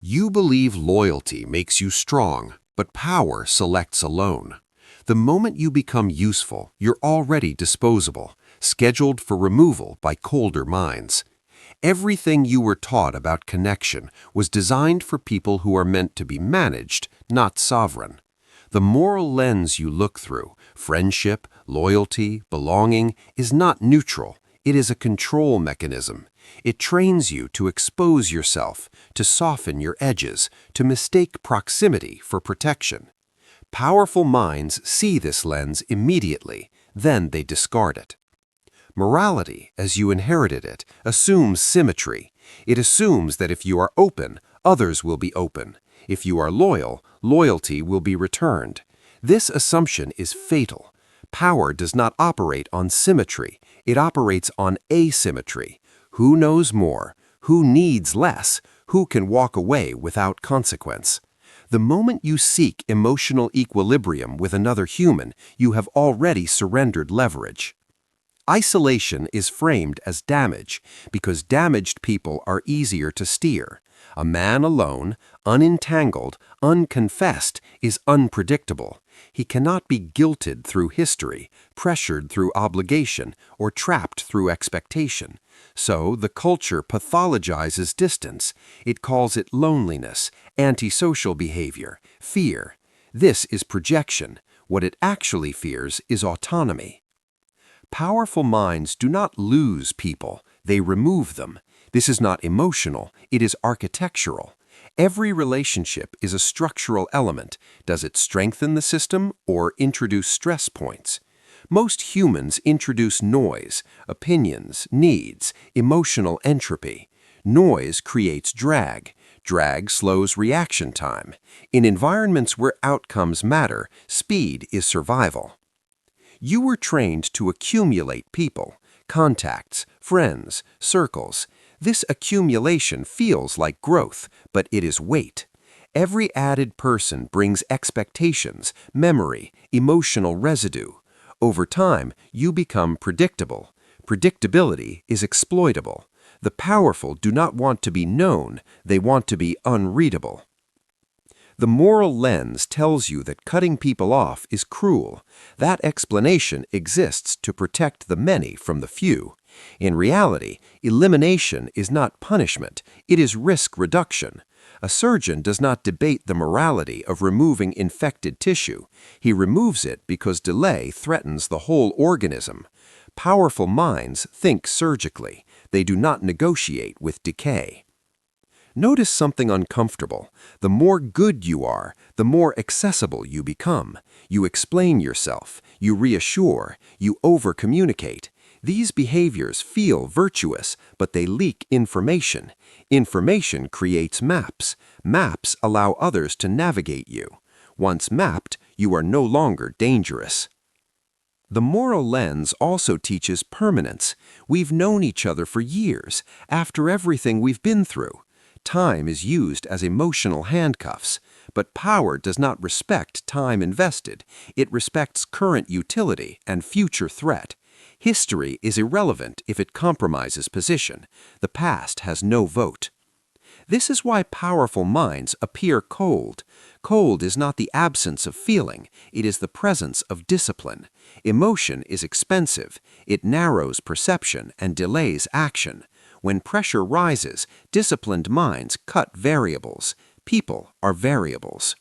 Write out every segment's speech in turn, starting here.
You believe loyalty makes you strong, but power selects alone. The moment you become useful, you're already disposable, scheduled for removal by colder minds. Everything you were taught about connection was designed for people who are meant to be managed, not sovereign. The moral lens you look through, friendship, loyalty, belonging, is not neutral. It is a control mechanism. It trains you to expose yourself, to soften your edges, to mistake proximity for protection. Powerful minds see this lens immediately, then they discard it. Morality, as you inherited it, assumes symmetry. It assumes that if you are open, others will be open. If you are loyal, loyalty will be returned. This assumption is fatal. Power does not operate on symmetry. It operates on asymmetry. Who knows more? Who needs less? Who can walk away without consequence? The moment you seek emotional equilibrium with another human, you have already surrendered leverage. Isolation is framed as damage because damaged people are easier to steer. A man alone, unentangled, unconfessed, is unpredictable. He cannot be guilted through history, pressured through obligation, or trapped through expectation. So the culture pathologizes distance. It calls it loneliness, antisocial behavior, fear. This is projection. What it actually fears is autonomy. Powerful minds do not lose people, they remove them. This is not emotional, it is architectural. Every relationship is a structural element. Does it strengthen the system or introduce stress points? Most humans introduce noise, opinions, needs, emotional entropy. Noise creates drag. Drag slows reaction time. In environments where outcomes matter, speed is survival. You were trained to accumulate people, contacts, friends, circles. This accumulation feels like growth, but it is weight. Every added person brings expectations, memory, emotional residue. Over time, you become predictable. Predictability is exploitable. The powerful do not want to be known, they want to be unreadable. The moral lens tells you that cutting people off is cruel. That explanation exists to protect the many from the few. In reality, elimination is not punishment, it is risk reduction. A surgeon does not debate the morality of removing infected tissue. He removes it because delay threatens the whole organism. Powerful minds think surgically. They do not negotiate with decay. Notice something uncomfortable. The more good you are, the more accessible you become. You explain yourself, you reassure, you over-communicate. These behaviors feel virtuous, but they leak information. Information creates maps. Maps allow others to navigate you. Once mapped, you are no longer dangerous. The moral lens also teaches permanence. We've known each other for years, after everything we've been through. Time is used as emotional handcuffs, but power does not respect time invested. It respects current utility and future threat. History is irrelevant if it compromises position. The past has no vote. This is why powerful minds appear cold. Cold is not the absence of feeling, it is the presence of discipline. Emotion is expensive. It narrows perception and delays action. When pressure rises, disciplined minds cut variables. People are variables.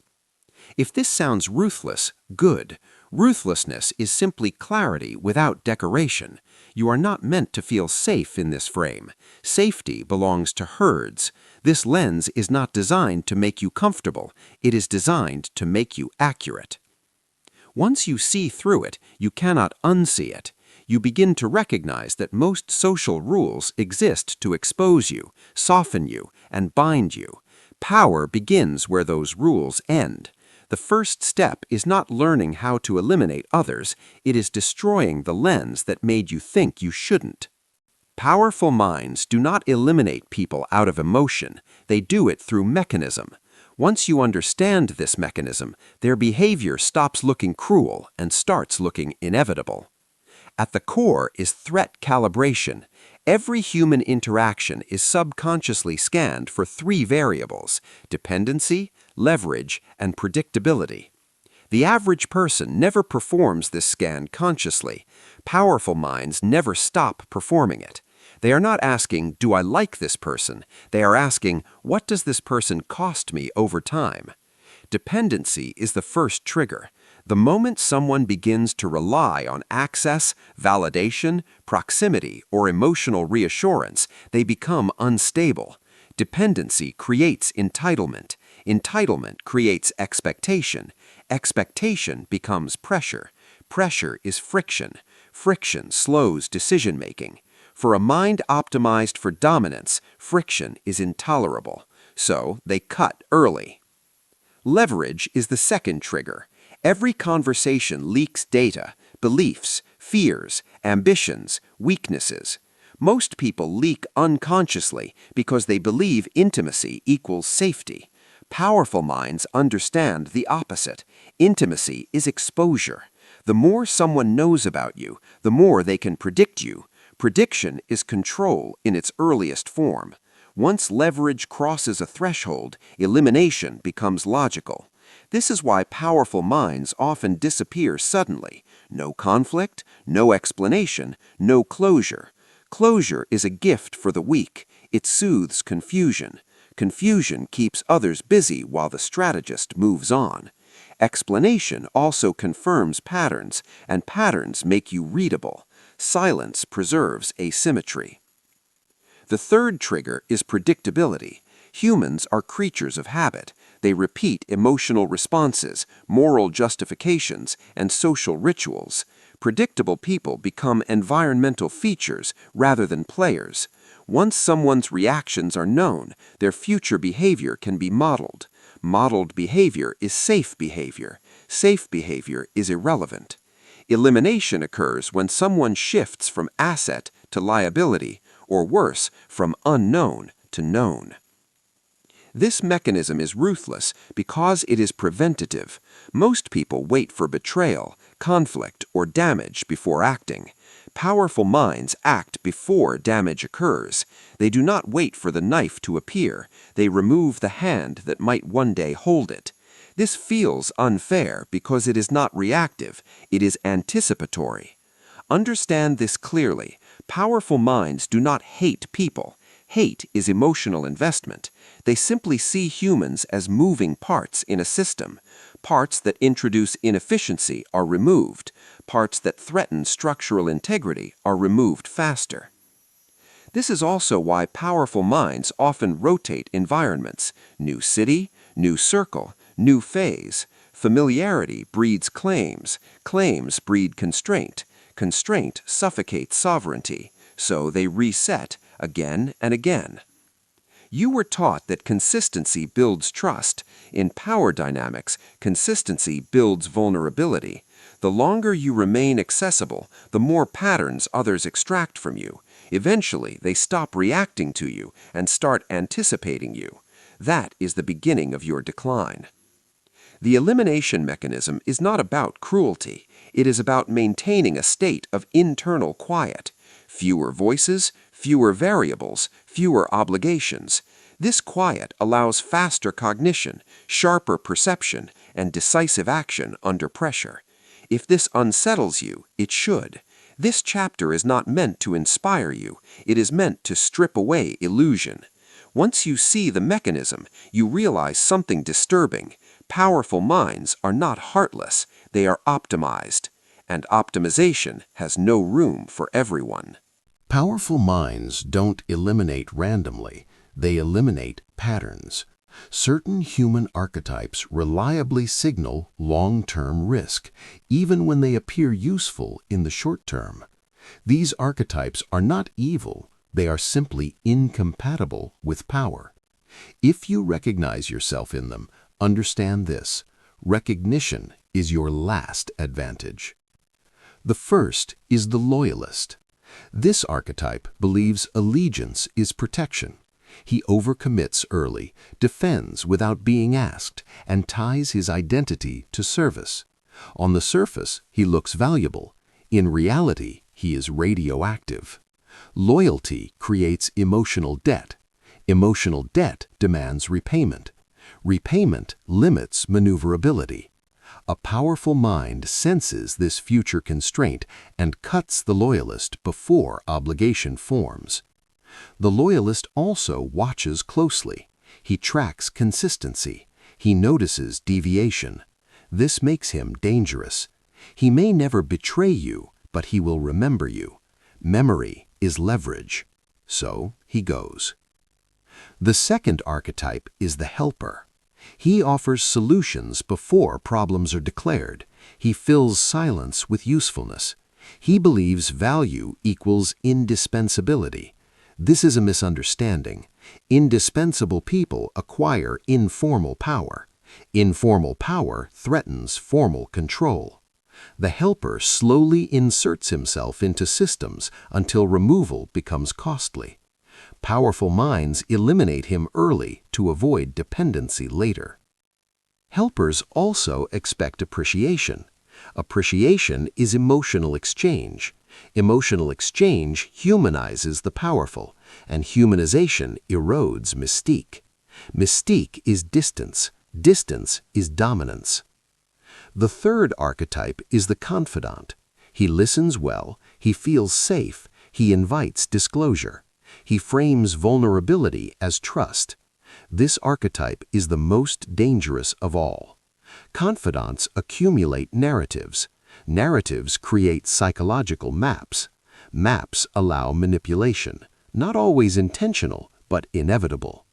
If this sounds ruthless, good. Ruthlessness is simply clarity without decoration. You are not meant to feel safe in this frame. Safety belongs to herds. This lens is not designed to make you comfortable. It is designed to make you accurate. Once you see through it, you cannot unsee it. You begin to recognize that most social rules exist to expose you, soften you, and bind you. Power begins where those rules end. The first step is not learning how to eliminate others, it is destroying the lens that made you think you shouldn't. Powerful minds do not eliminate people out of emotion, they do it through mechanism. Once you understand this mechanism, their behavior stops looking cruel and starts looking inevitable. At the core is threat calibration. Every human interaction is subconsciously scanned for three variables: dependency, leverage, and predictability. The average person never performs this scan consciously. Powerful minds never stop performing it. They are not asking, "Do I like this person?" They are asking, "What does this person cost me over time?" Dependency is the first trigger. The moment someone begins to rely on access, validation, proximity, or emotional reassurance, they become unstable. Dependency creates entitlement. Entitlement creates expectation. Expectation becomes pressure. Pressure is friction. Friction slows decision-making. For a mind optimized for dominance, friction is intolerable. So they cut early. Leverage is the second trigger. Every conversation leaks data, beliefs, fears, ambitions, weaknesses. Most people leak unconsciously because they believe intimacy equals safety. Powerful minds understand the opposite. Intimacy is exposure. The more someone knows about you, the more they can predict you. Prediction is control in its earliest form. Once leverage crosses a threshold, elimination becomes logical. This is why powerful minds often disappear suddenly. No conflict, no explanation, no closure. Closure is a gift for the weak. It soothes confusion. Confusion keeps others busy while the strategist moves on. Explanation also confirms patterns, and patterns make you readable. Silence preserves asymmetry. The third trigger is predictability. Humans are creatures of habit. They repeat emotional responses, moral justifications, and social rituals. Predictable people become environmental features rather than players. Once someone's reactions are known, their future behavior can be modeled. Modeled behavior is safe behavior. Safe behavior is irrelevant. Elimination occurs when someone shifts from asset to liability, or worse, from unknown to known. This mechanism is ruthless because it is preventative. Most people wait for betrayal, conflict, or damage before acting. Powerful minds act before damage occurs. They do not wait for the knife to appear. They remove the hand that might one day hold it. This feels unfair because it is not reactive, it is anticipatory. Understand this clearly. Powerful minds do not hate people. Hate is emotional investment. They simply see humans as moving parts in a system. Parts that introduce inefficiency are removed. Parts that threaten structural integrity are removed faster. This is also why powerful minds often rotate environments. New city, new circle, new phase. Familiarity breeds claims. Claims breed constraint. Constraint suffocates sovereignty. So they reset again and again. You were taught that consistency builds trust. In power dynamics, consistency builds vulnerability. The longer you remain accessible, the more patterns others extract from you. Eventually, they stop reacting to you and start anticipating you. That is the beginning of your decline. The elimination mechanism is not about cruelty. It is about maintaining a state of internal quiet. Fewer voices, fewer variables, fewer obligations. This quiet allows faster cognition, sharper perception, and decisive action under pressure. If this unsettles you, it should. This chapter is not meant to inspire you. It is meant to strip away illusion. Once you see the mechanism, you realize something disturbing. Powerful minds are not heartless. They are optimized. And optimization has no room for everyone. Powerful minds don't eliminate randomly, they eliminate patterns. Certain human archetypes reliably signal long-term risk, even when they appear useful in the short term. These archetypes are not evil, they are simply incompatible with power. If you recognize yourself in them, understand this: recognition is your last advantage. The first is the loyalist. This archetype believes allegiance is protection. He overcommits early, defends without being asked, and ties his identity to service. On the surface, he looks valuable. In reality, he is radioactive. Loyalty creates emotional debt. Emotional debt demands repayment. Repayment limits maneuverability. A powerful mind senses this future constraint and cuts the loyalist before obligation forms. The loyalist also watches closely. He tracks consistency. He notices deviation. This makes him dangerous. He may never betray you, but he will remember you. Memory is leverage. So he goes. The second archetype is the helper. He offers solutions before problems are declared. He fills silence with usefulness. He believes value equals indispensability. This is a misunderstanding. Indispensable people acquire informal power. Informal power threatens formal control. The helper slowly inserts himself into systems until removal becomes costly. Powerful minds eliminate him early to avoid dependency later. Helpers also expect appreciation. Appreciation is emotional exchange. Emotional exchange humanizes the powerful, and humanization erodes mystique. Mystique is distance. Distance is dominance. The third archetype is the confidant. He listens well, he feels safe, he invites disclosure. He frames vulnerability as trust. This archetype is the most dangerous of all. Confidants accumulate narratives. Narratives create psychological maps. Maps allow manipulation, not always intentional, but inevitable.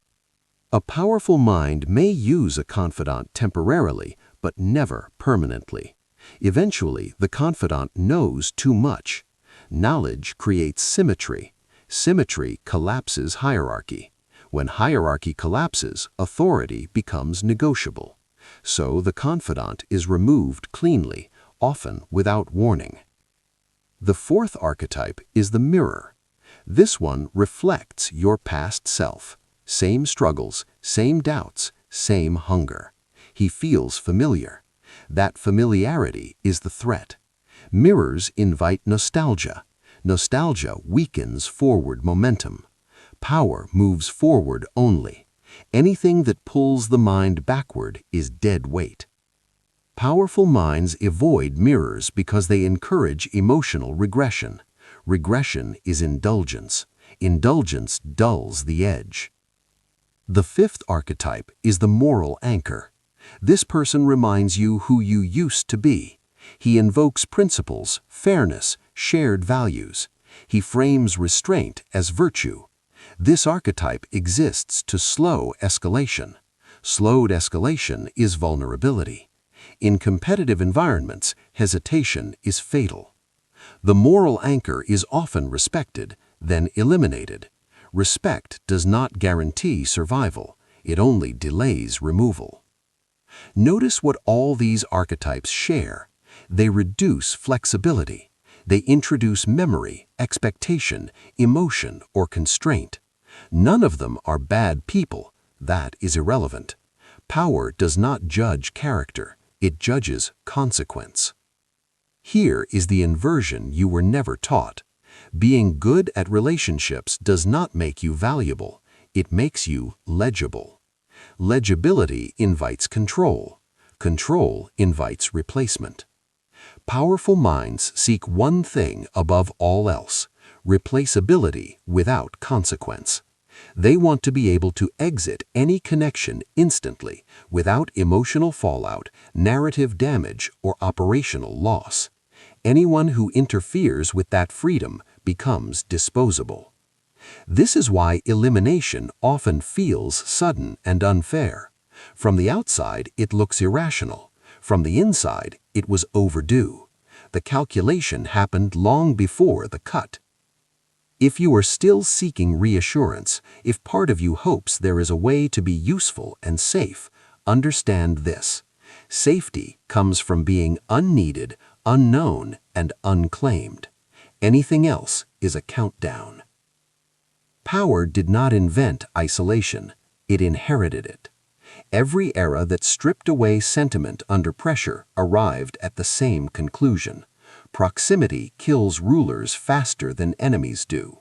A powerful mind may use a confidant temporarily, but never permanently. Eventually, the confidant knows too much. Knowledge creates symmetry. Symmetry collapses hierarchy. When hierarchy collapses, authority becomes negotiable. So the confidant is removed cleanly, often without warning. The fourth archetype is the mirror. This one reflects your past self. Same struggles, same doubts, same hunger. He feels familiar. That familiarity is the threat. Mirrors invite nostalgia. Nostalgia weakens forward momentum. Power moves forward only. Anything that pulls the mind backward is dead weight. Powerful minds avoid mirrors because they encourage emotional regression. Regression is indulgence. Indulgence dulls the edge. The fifth archetype is the moral anchor. This person reminds you who you used to be. He invokes principles, fairness, shared values. He frames restraint as virtue. This archetype exists to slow escalation. Slowed escalation is vulnerability. In competitive environments, hesitation is fatal. The moral anchor is often respected, then eliminated. Respect does not guarantee survival. It only delays removal. Notice what all these archetypes share. They reduce flexibility. They introduce memory, expectation, emotion, or constraint. None of them are bad people. That is irrelevant. Power does not judge character. It judges consequence. Here is the inversion you were never taught. Being good at relationships does not make you valuable. It makes you legible. Legibility invites control. Control invites replacement. Powerful minds seek one thing above all else: replaceability without consequence. They want to be able to exit any connection instantly without emotional fallout, narrative damage, or operational loss. Anyone who interferes with that freedom becomes disposable. This is why elimination often feels sudden and unfair. From the outside, it looks irrational. From the inside, it was overdue. The calculation happened long before the cut. If you are still seeking reassurance, if part of you hopes there is a way to be useful and safe, understand this. Safety comes from being unneeded, unknown, and unclaimed. Anything else is a countdown. Power did not invent isolation. It inherited it. Every era that stripped away sentiment under pressure arrived at the same conclusion. Proximity kills rulers faster than enemies do.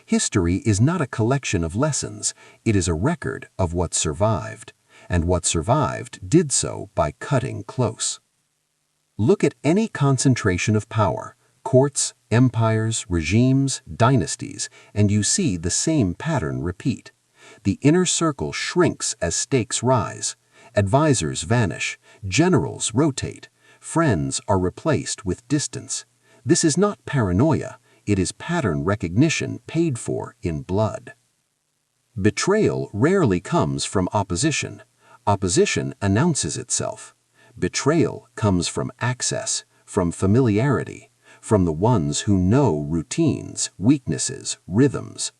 History is not a collection of lessons, it is a record of what survived, and what survived did so by cutting close. Look at any concentration of power, courts, empires, regimes, dynasties, and you see the same pattern repeat. The inner circle shrinks as stakes rise. Advisors vanish, generals rotate, friends are replaced with distance. This is not paranoia, it is pattern recognition paid for in blood. Betrayal rarely comes from opposition. Opposition announces itself. Betrayal comes from access, from familiarity, from the ones who know routines, weaknesses, rhythms.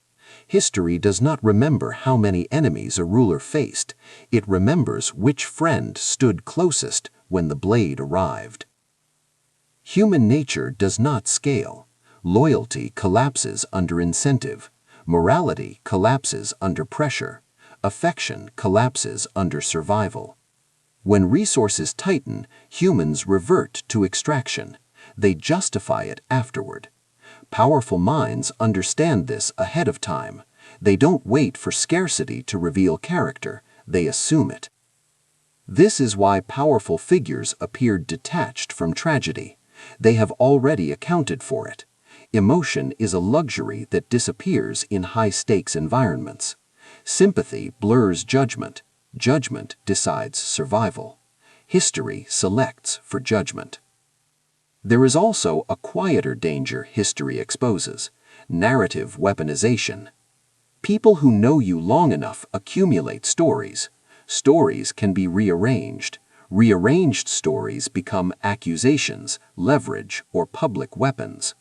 History does not remember how many enemies a ruler faced. It remembers which friend stood closest when the blade arrived. Human nature does not scale. Loyalty collapses under incentive. Morality collapses under pressure. Affection collapses under survival. When resources tighten, humans revert to extraction. They justify it afterward. Powerful minds understand this ahead of time. They don't wait for scarcity to reveal character, they assume it. This is why powerful figures appear detached from tragedy. They have already accounted for it. Emotion is a luxury that disappears in high-stakes environments. Sympathy blurs judgment. Judgment decides survival. History selects for judgment. There is also a quieter danger history exposes: narrative weaponization. People who know you long enough accumulate stories. Stories can be rearranged. Rearranged stories become accusations, leverage, or public weapons.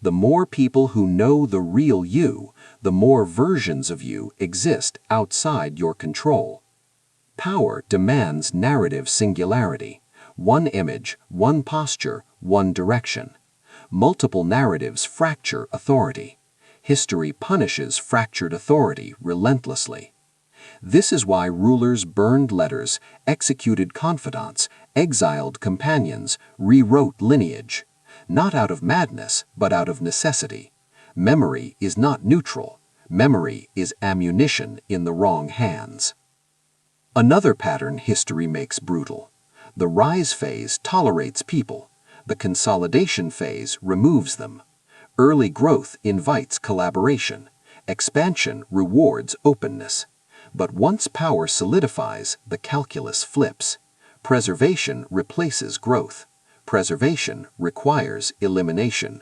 The more people who know the real you, the more versions of you exist outside your control. Power demands narrative singularity. One image, one posture, one direction. Multiple narratives fracture authority. History punishes fractured authority relentlessly. This is why rulers burned letters, executed confidants, exiled companions, rewrote lineage. Not out of madness, but out of necessity. Memory is not neutral. Memory is ammunition in the wrong hands. Another pattern history makes brutal. The rise phase tolerates people. The consolidation phase removes them. Early growth invites collaboration. Expansion rewards openness. But once power solidifies, the calculus flips. Preservation replaces growth. Preservation requires elimination.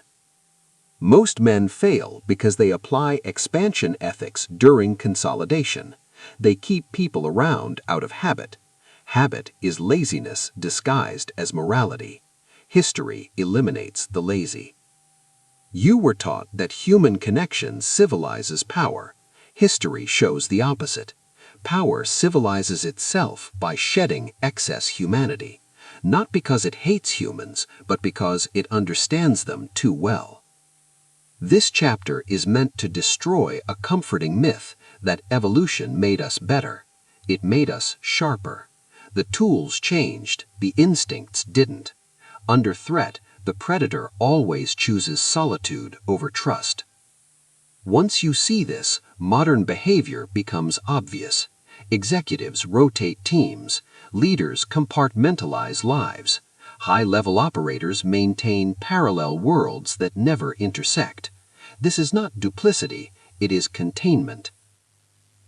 Most men fail because they apply expansion ethics during consolidation. They keep people around out of habit. Habit is laziness disguised as morality. History eliminates the lazy. You were taught that human connection civilizes power. History shows the opposite. Power civilizes itself by shedding excess humanity, not because it hates humans, but because it understands them too well. This chapter is meant to destroy a comforting myth that evolution made us better. It made us sharper. The tools changed, the instincts didn't. Under threat, the predator always chooses solitude over trust. Once you see this, modern behavior becomes obvious. Executives rotate teams. Leaders compartmentalize lives. High-level operators maintain parallel worlds that never intersect. This is not duplicity, it is containment.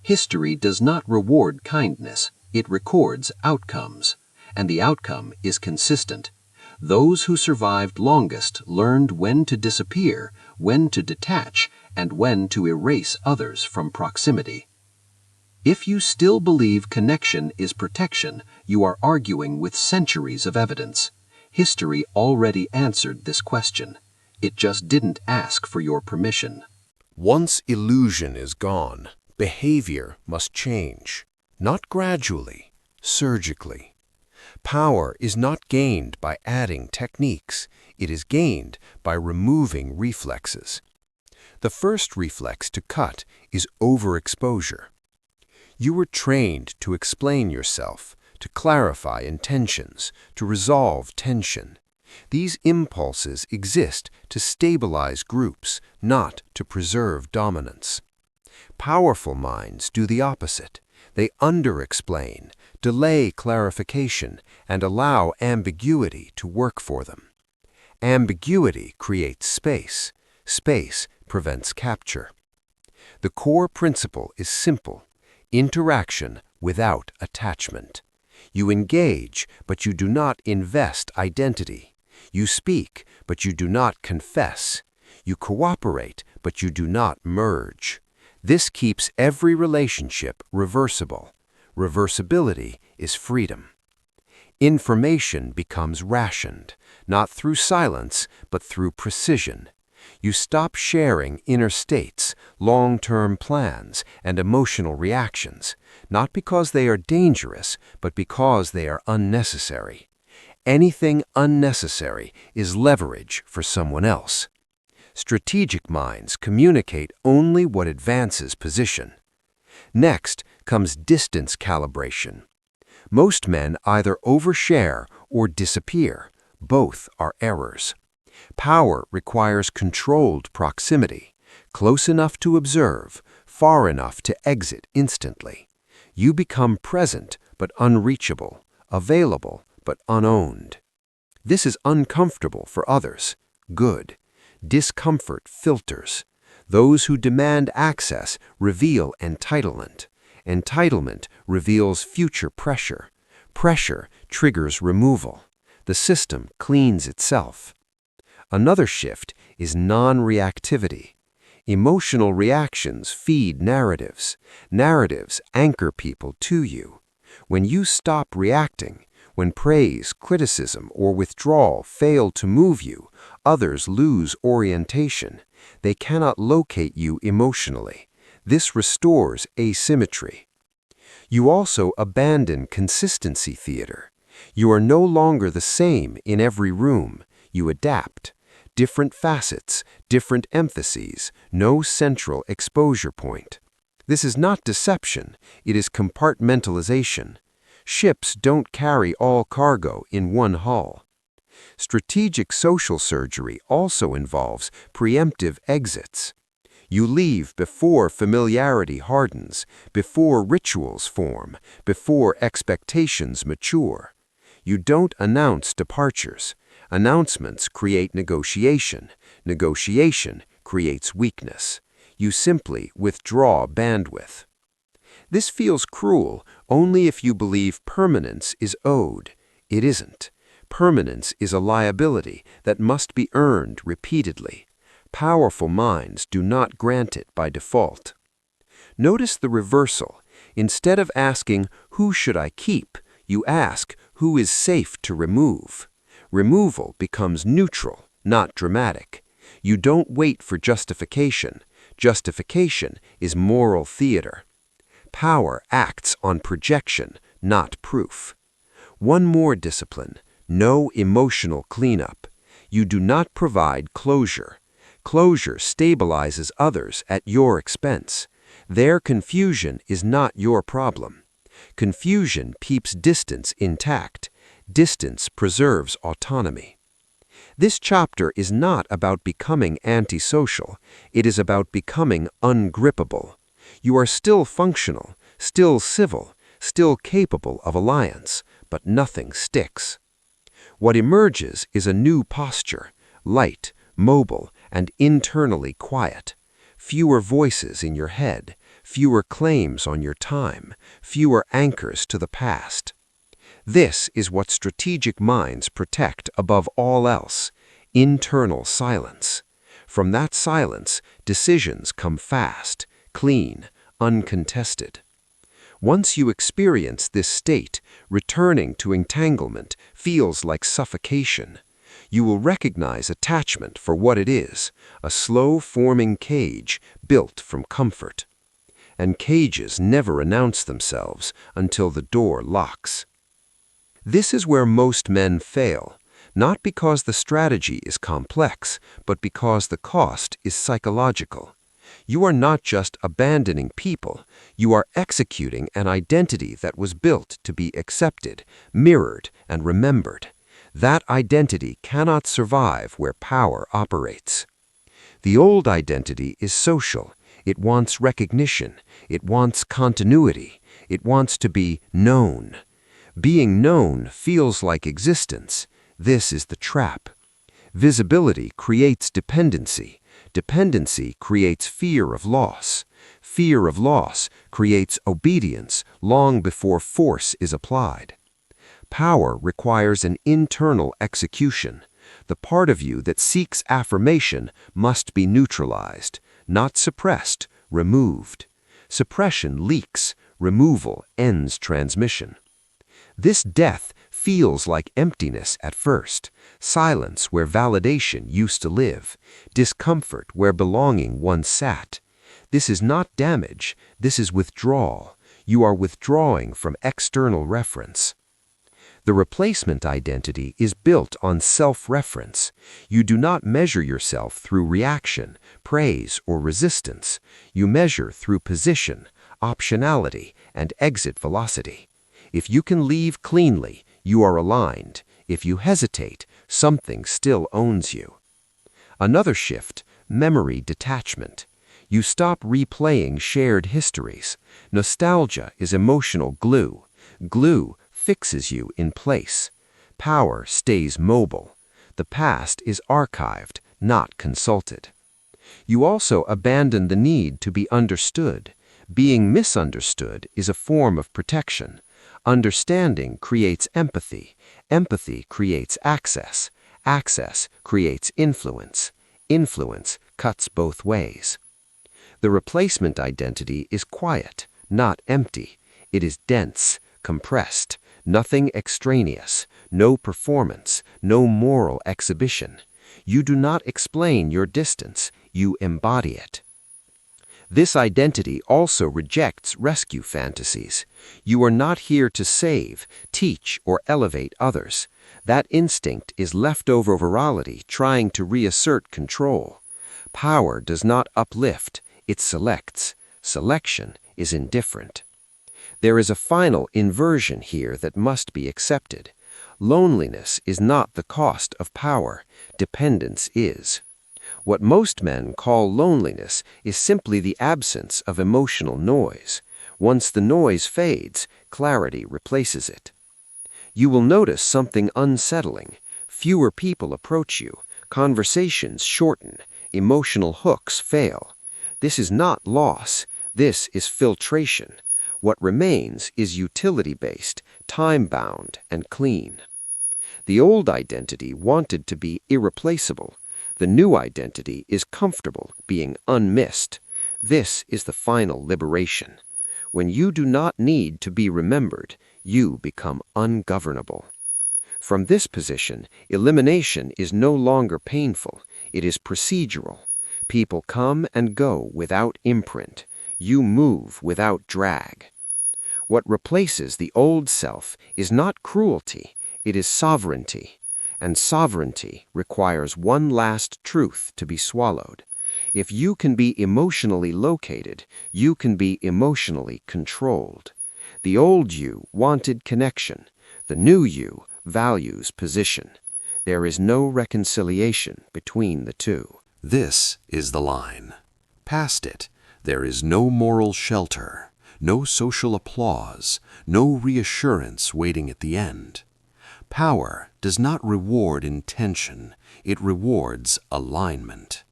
History does not reward kindness, it records outcomes. And the outcome is consistent. Those who survived longest learned when to disappear, when to detach, and when to erase others from proximity. If you still believe connection is protection, you are arguing with centuries of evidence. History already answered this question. It just didn't ask for your permission. Once illusion is gone, behavior must change. Not gradually, surgically. Power is not gained by adding techniques. It is gained by removing reflexes. The first reflex to cut is overexposure. You were trained to explain yourself, to clarify intentions, to resolve tension. These impulses exist to stabilize groups, not to preserve dominance. Powerful minds do the opposite. They under-explain, delay clarification, and allow ambiguity to work for them. Ambiguity creates space. Space prevents capture. The core principle is simple: interaction without attachment. You engage, but you do not invest identity. You speak, but you do not confess. You cooperate, but you do not merge. This keeps every relationship reversible. Reversibility is freedom. Information becomes rationed, not through silence, but through precision. You stop sharing inner states, long-term plans, and emotional reactions, not because they are dangerous, but because they are unnecessary. Anything unnecessary is leverage for someone else. Strategic minds communicate only what advances position. Next comes distance calibration. Most men either overshare or disappear. Both are errors. Power requires controlled proximity, close enough to observe, far enough to exit instantly. You become present but unreachable, available but unowned. This is uncomfortable for others. Good. Discomfort filters. Those who demand access reveal entitlement. Entitlement reveals future pressure. Pressure triggers removal. The system cleans itself. Another shift is non-reactivity. Emotional reactions feed narratives. Narratives anchor people to you. When you stop reacting, when praise, criticism, or withdrawal fail to move you, others lose orientation. They cannot locate you emotionally. This restores asymmetry. You also abandon consistency theater. You are no longer the same in every room. You adapt. Different facets, different emphases, no central exposure point. This is not deception, it is compartmentalization. Ships don't carry all cargo in one hull. Strategic social surgery also involves preemptive exits. You leave before familiarity hardens, before rituals form, before expectations mature. You don't announce departures. Announcements create negotiation. Negotiation creates weakness. You simply withdraw bandwidth. This feels cruel only if you believe permanence is owed. It isn't. Permanence is a liability that must be earned repeatedly. Powerful minds do not grant it by default. Notice the reversal. Instead of asking, "Who should I keep?" you ask, "Who is safe to remove?" Removal becomes neutral, not dramatic. You don't wait for justification. Justification is moral theater. Power acts on projection, not proof. One more discipline: no emotional cleanup. You do not provide closure. Closure stabilizes others at your expense. Their confusion is not your problem. Confusion keeps distance intact. Distance preserves autonomy. This chapter is not about becoming antisocial. It is about becoming ungrippable. You are still functional, still civil, still capable of alliance, but nothing sticks. What emerges is a new posture, light, mobile, and internally quiet. Fewer voices in your head, fewer claims on your time, fewer anchors to the past. This is what strategic minds protect above all else: internal silence. From that silence, decisions come fast, clean, uncontested. Once you experience this state, returning to entanglement feels like suffocation. You will recognize attachment for what it is: a slow-forming cage built from comfort. And cages never announce themselves until the door locks. This is where most men fail, not because the strategy is complex, but because the cost is psychological. You are not just abandoning people, you are executing an identity that was built to be accepted, mirrored, and remembered. That identity cannot survive where power operates. The old identity is social. It wants recognition. It wants continuity. It wants to be known. Being known feels like existence. This is the trap. Visibility creates dependency. Dependency creates fear of loss. Fear of loss creates obedience long before force is applied. Power requires an internal execution. The part of you that seeks affirmation must be neutralized, not suppressed, removed. Suppression leaks, removal ends transmission. This death feels like emptiness at first, silence where validation used to live, discomfort where belonging once sat. This is not damage, this is withdrawal. You are withdrawing from external reference. The replacement identity is built on self-reference. You do not measure yourself through reaction, praise, or resistance. You measure through position, optionality, and exit velocity. If you can leave cleanly, you are aligned. If you hesitate, something still owns you. Another shift, memory detachment. You stop replaying shared histories. Nostalgia is emotional glue. Glue fixes you in place. Power stays mobile. The past is archived, not consulted. You also abandon the need to be understood. Being misunderstood is a form of protection. Understanding creates empathy. Empathy creates access. Access creates influence. Influence cuts both ways. The replacement identity is quiet, not empty. It is dense, compressed, nothing extraneous, no performance, no moral exhibition. You do not explain your distance, you embody it. This identity also rejects rescue fantasies. You are not here to save, teach, or elevate others. That instinct is leftover virality trying to reassert control. Power does not uplift, it selects. Selection is indifferent. There is a final inversion here that must be accepted. Loneliness is not the cost of power. Dependence is. What most men call loneliness is simply the absence of emotional noise. Once the noise fades, clarity replaces it. You will notice something unsettling. Fewer people approach you. Conversations shorten. Emotional hooks fail. This is not loss. This is filtration. What remains is utility-based, time-bound, and clean. The old identity wanted to be irreplaceable. The new identity is comfortable being unmissed. This is the final liberation. When you do not need to be remembered, you become ungovernable. From this position, elimination is no longer painful. It is procedural. People come and go without imprint. You move without drag. What replaces the old self is not cruelty, it is sovereignty. And sovereignty requires one last truth to be swallowed. If you can be emotionally located, you can be emotionally controlled. The old you wanted connection. The new you values position. There is no reconciliation between the two. This is the line. Past it, there is no moral shelter, no social applause, no reassurance waiting at the end. Power does not reward intention, it rewards alignment.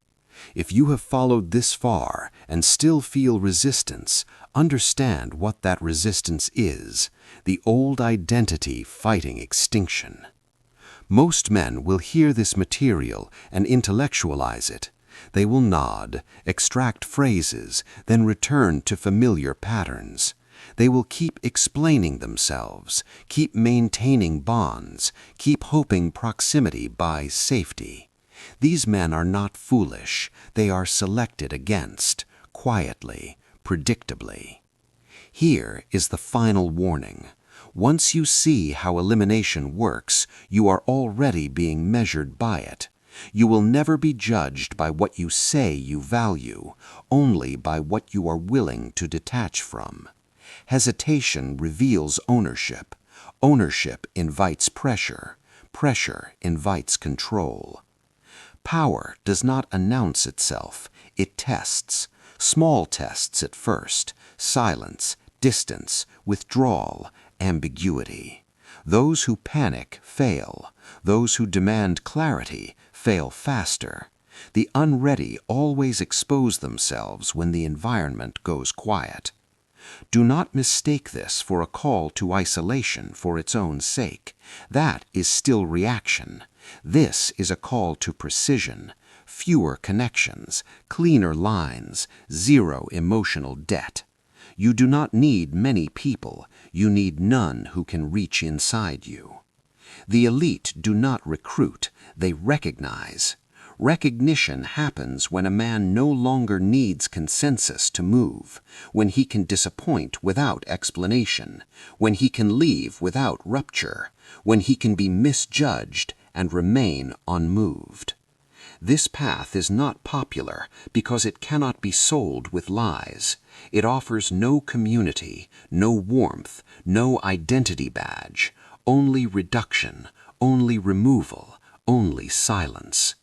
If you have followed this far and still feel resistance, understand what that resistance is, the old identity fighting extinction. Most men will hear this material and intellectualize it. They will nod, extract phrases, then return to familiar patterns. They will keep explaining themselves, keep maintaining bonds, keep hoping proximity buys safety. These men are not foolish. They are selected against, quietly, predictably. Here is the final warning. Once you see how elimination works, you are already being measured by it. You will never be judged by what you say you value, only by what you are willing to detach from. Hesitation reveals ownership. Ownership invites pressure. pressure invites control. Power does not announce itself, it tests. Small tests at first: silence, distance, withdrawal, ambiguity. Those who panic fail. Those who demand clarity fail faster. The unready always expose themselves when the environment goes quiet. Do not mistake this for a call to isolation for its own sake. That is still reaction. This is a call to precision, fewer connections, cleaner lines, zero emotional debt. You do not need many people, you need none who can reach inside you. The elite do not recruit, they recognize. Recognition happens when a man no longer needs consensus to move, when he can disappoint without explanation, when he can leave without rupture, when he can be misjudged and remain unmoved. This path is not popular because it cannot be sold with lies. It offers no community, no warmth, no identity badge, only reduction, only removal, only silence.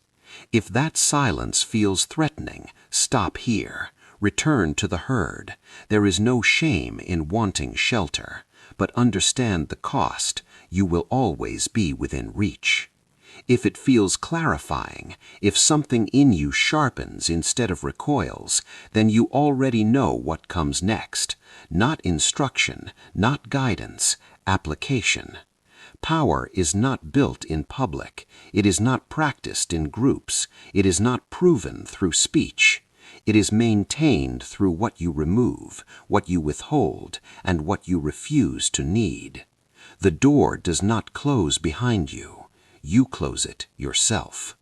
If that silence feels threatening, stop here. Return to the herd. There is no shame in wanting shelter, but understand the cost. You will always be within reach. If it feels clarifying, if something in you sharpens instead of recoils, then you already know what comes next. Not instruction, not guidance, application. Power is not built in public. It is not practiced in groups. It is not proven through speech. It is maintained through what you remove, what you withhold, and what you refuse to need. The door does not close behind you. You close it yourself.